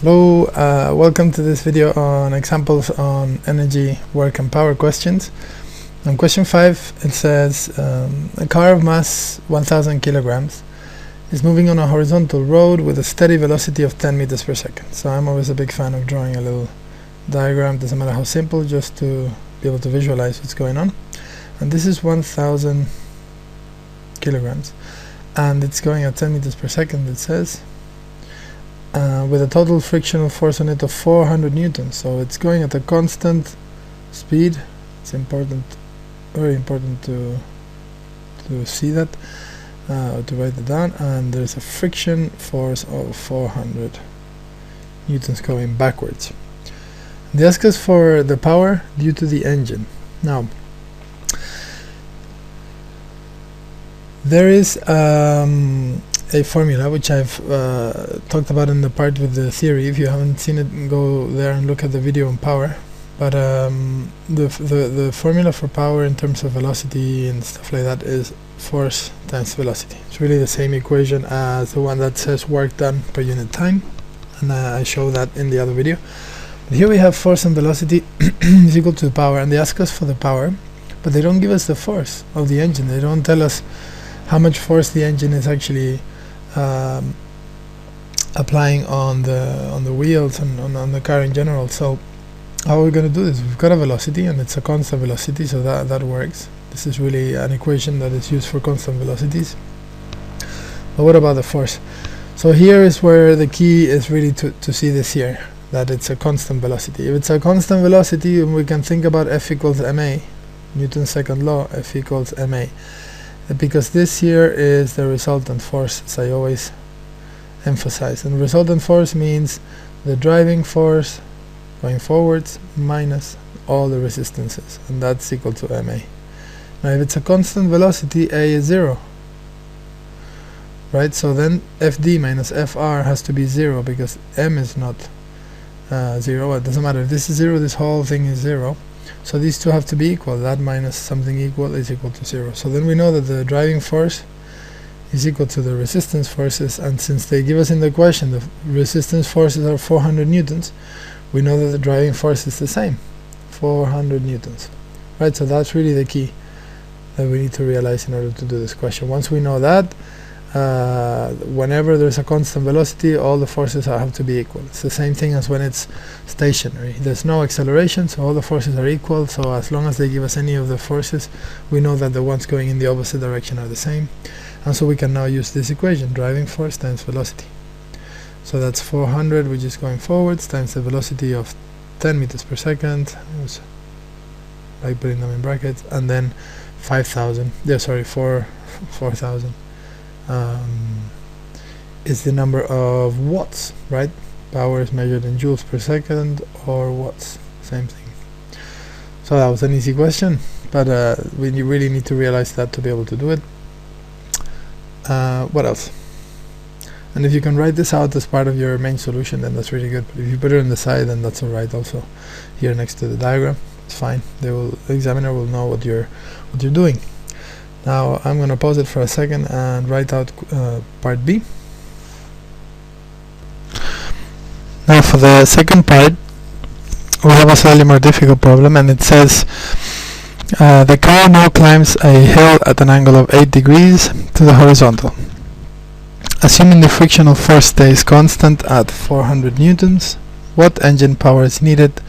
Hello, welcome to this video on examples on energy, work and power questions. On question 5 it says a car of mass 1000 kilograms is moving on a horizontal road with a steady velocity of 10 meters per second. So I'm always a big fan of drawing a little diagram, doesn't matter how simple, just to be able to visualize what's going on. And this is 1000 kilograms and it's going at 10 meters per second, it says, with a total frictional force on it of 400 newtons. So it's going at a constant speed. It's important, very important to see that, to write it down. And there's a friction force of 400 newtons going backwards. They ask us for the power due to the engine. Now there is a formula which I've talked about in the part with the theory. If you haven't seen it, go there and look at the video on power. But the formula for power in terms of velocity and stuff like that is force times velocity. It's really the same equation as the one that says work done per unit time, and I show that in the other video. But here we have force and velocity is equal to power, and they ask us for the power, but they don't give us the force of the engine. They don't tell us how much force the engine is actually applying on the wheels and on the car in general. So how are we going to do this? We've got a velocity and it's a constant velocity, so that works. This is really an equation that is used for constant velocities. But what about the force? So here is where the key is really to see this here, that it's a constant velocity. If it's a constant velocity, we can think about F equals ma, Newton's second law, F equals ma. Because this here is the resultant force, as I always emphasize, and resultant force means the driving force going forwards minus all the resistances, and that's equal to ma. Now if it's a constant velocity, a is 0, right? So then Fd minus Fr has to be 0 because m is not 0. It doesn't matter if this is 0, this whole thing is 0. So these two have to be equal. That minus something equal is equal to 0. So then we know that the driving force is equal to the resistance forces, and since they give us in the question the resistance forces are 400 newtons, we know that the driving force is the same, 400 newtons. Right, so that's really the key that we need to realize in order to do this question. Once we know that, whenever there's a constant velocity, all the forces have to be equal. It's the same thing as when it's stationary. There's no acceleration, so all the forces are equal. So as long as they give us any of the forces, we know that the ones going in the opposite direction are the same. And so we can now use this equation, driving force times velocity. So that's 400, which is going forwards, times the velocity of 10 meters per second, like putting them in brackets, and then 4,000 is the number of watts, right? Power is measured in joules per second or watts, same thing. So that was an easy question, but we really need to realize that to be able to do it. What else? And if you can write this out as part of your main solution, then that's really good. But if you put it on the side, then that's alright also. Here next to the diagram, it's fine. The examiner will know what you're doing. Now I'm going to pause it for a second and write out part B. Now for the second part, we have a slightly more difficult problem, and it says the car now climbs a hill at an angle of 8 degrees to the horizontal. Assuming the frictional force stays constant at 400 newtons, what engine power is needed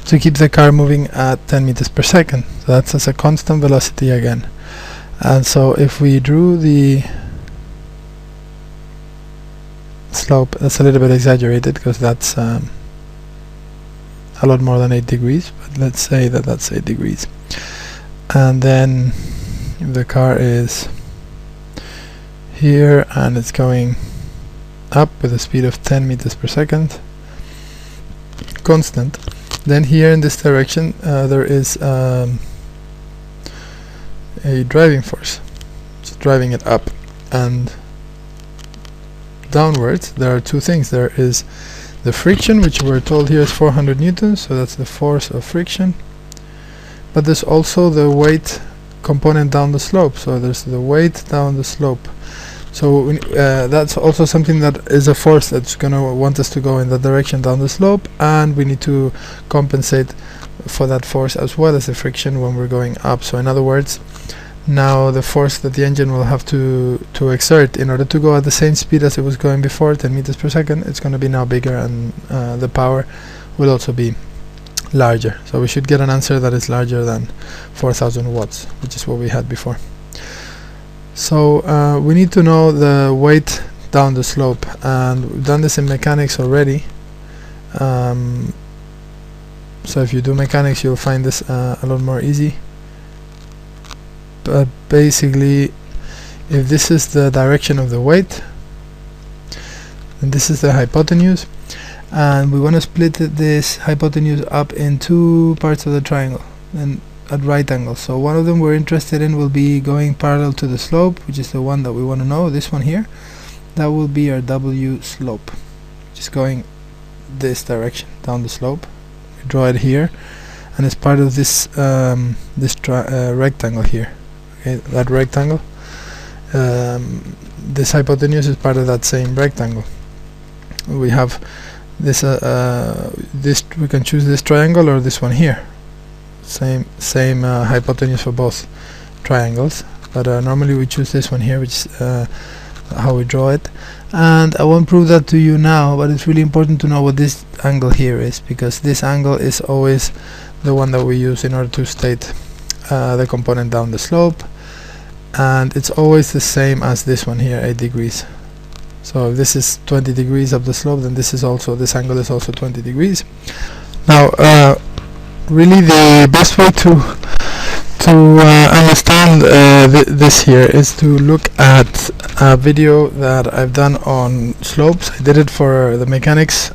to keep the car moving at 10 meters per second? So that's as a constant velocity again. And so if we drew the slope, that's a little bit exaggerated because that's a lot more than 8 degrees, but let's say that that's 8 degrees. And then if the car is here and it's going up with a speed of 10 meters per second, constant, then here in this direction there is a driving force, just driving it up, and downwards there are two things. There is the friction, which we're told here is 400 newtons, so that's the force of friction, but there's also the weight component down the slope. So there's the weight down the slope. So that's also something that is a force that's going to want us to go in that direction down the slope, and we need to compensate for that force as well as the friction when we're going up. So in other words, now the force that the engine will have to exert in order to go at the same speed as it was going before, 10 meters per second, it's going to be now bigger, and the power will also be larger. So we should get an answer that is larger than 4,000 watts, which is what we had before. So we need to know the weight down the slope, and we've done this in mechanics already. So if you do mechanics, you'll find this a lot more easy. But basically, if this is the direction of the weight, and this is the hypotenuse, and we want to split this hypotenuse up in two parts of the triangle and at right angles. So one of them we're interested in will be going parallel to the slope, which is the one that we want to know, this one here. That will be our W slope, which is going this direction down the slope. We draw it here, and it's part of this rectangle here. Okay, that rectangle, this hypotenuse is part of that same rectangle. We have this we can choose this triangle or this one here. Same hypotenuse for both triangles, but normally we choose this one here, which is how we draw it. And I won't prove that to you now, but it's really important to know what this angle here is, because this angle is always the one that we use in order to state the component down the slope, and it's always the same as this one here, 8 degrees. So if this is 20 degrees up the slope, then this angle is also 20 degrees. Now really the best way to understand this here is to look at a video that I've done on slopes. I did it for the mechanics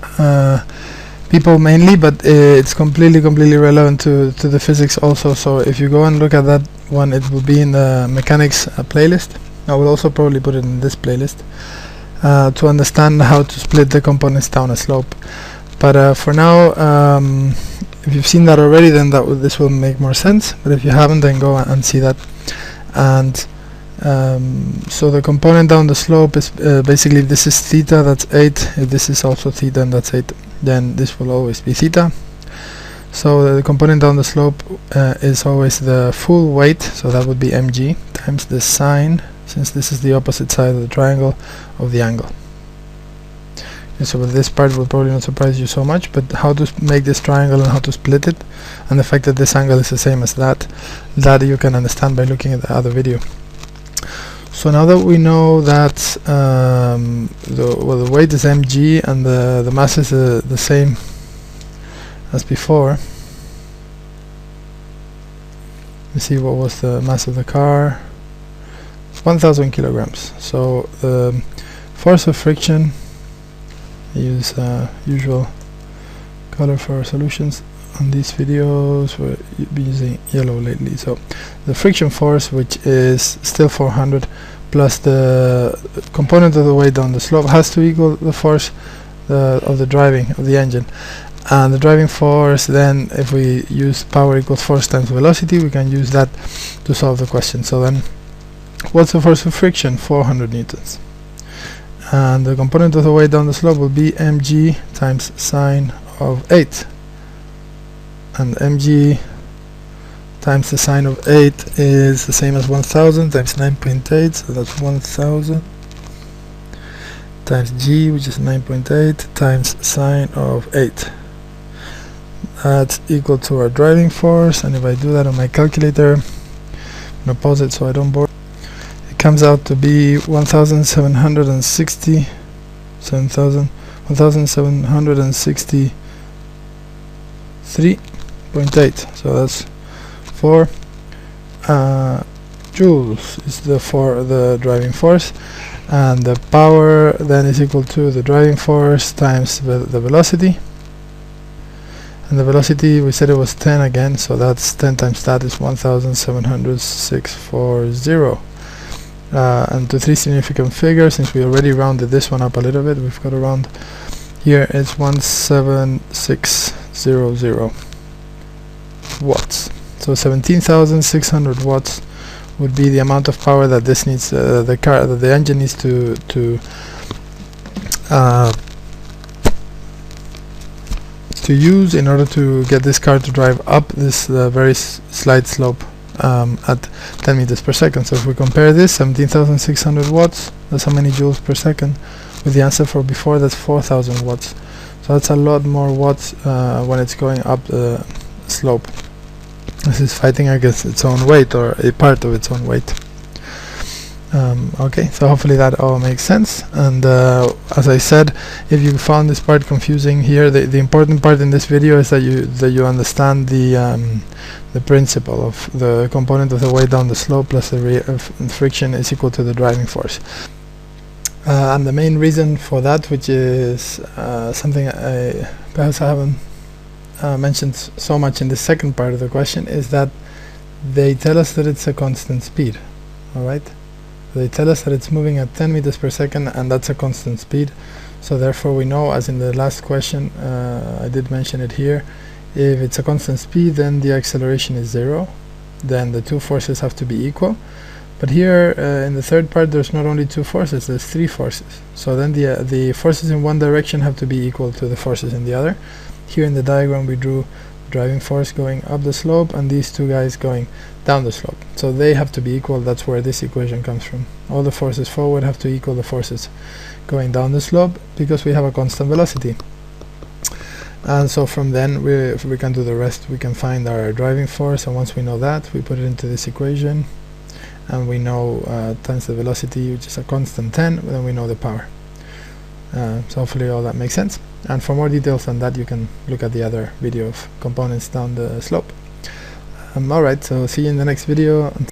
people mainly, but it's completely relevant to the physics also. So if you go and look at that one, it will be in the mechanics playlist. I will also probably put it in this playlist to understand how to split the components down a slope. But for now, if you've seen that already, then this will make more sense. But if you haven't, then go and see that. And so the component down the slope is basically, if this is theta, that's 8. If this is also theta, and that's 8, then this will always be theta. So the component down the slope is always the full weight, so that would be mg times the sine, since this is the opposite side of the triangle, of the angle. Okay, so this part will probably not surprise you so much, but how to make this triangle and how to split it, and the fact that this angle is the same as that you can understand by looking at the other video. So now that we know that the weight is mg and the mass is the same as before, you see what was the mass of the car. It's 1,000 kilograms. So the force of friction, I use usual color for solutions on these videos. We're using yellow lately. So the friction force, which is still 400, plus the component of the weight down the slope, has to equal the force of the driving of the engine. And the driving force, then if we use power equals force times velocity, we can use that to solve the question. So then what's the force of friction? 400 newtons. And the component of the weight down the slope will be mg times sine of 8. And mg times the sine of 8 is the same as 1000 times 9.8, so that's 1000 times g, which is 9.8, times sine of 8. That's equal to our driving force, and if I do that on my calculator, I'm going to pause it so I don't bore. It comes out to be 1763.8. So that's 4 joules is the driving force, and the power then is equal to the driving force times the velocity. And the velocity, we said it was 10 again, so that's 10 times that is 1,706.40. And to three significant figures, since we already rounded this one up a little bit, we've got a round here, it's 17600 watts. So 17,600 watts would be the amount of power that this needs, the engine needs to use in order to get this car to drive up this very slight slope at 10 meters per second. So if we compare this, 17,600 watts, that's how many joules per second, with the answer for before, that's 4,000 watts. So that's a lot more watts when it's going up the slope. This is fighting against its own weight, or a part of its own weight. Okay, so hopefully that all makes sense. And as I said, if you found this part confusing here, the important part in this video is that you understand the principle of the component of the weight down the slope plus the friction is equal to the driving force. And the main reason for that, which is something perhaps I haven't mentioned so much in the second part of the question, is that they tell us that it's a constant speed. Alright, they tell us that it's moving at 10 meters per second, and that's a constant speed. So therefore we know, as in the last question, I did mention it here, if it's a constant speed, then the acceleration is 0, then the two forces have to be equal. But here in the third part, there's not only two forces, there's three forces. So then the forces in one direction have to be equal to the forces in the other. Here in the diagram we drew driving force going up the slope and these two guys going down the slope. So they have to be equal. That's where this equation comes from. All the forces forward have to equal the forces going down the slope, because we have a constant velocity. And so from then if we can do the rest, we can find our driving force, and once we know that, we put it into this equation, and we know times the velocity, which is a constant 10, then we know the power. So hopefully all that makes sense, and for more details on that you can look at the other video of components down the slope. Alright, so see you in the next video.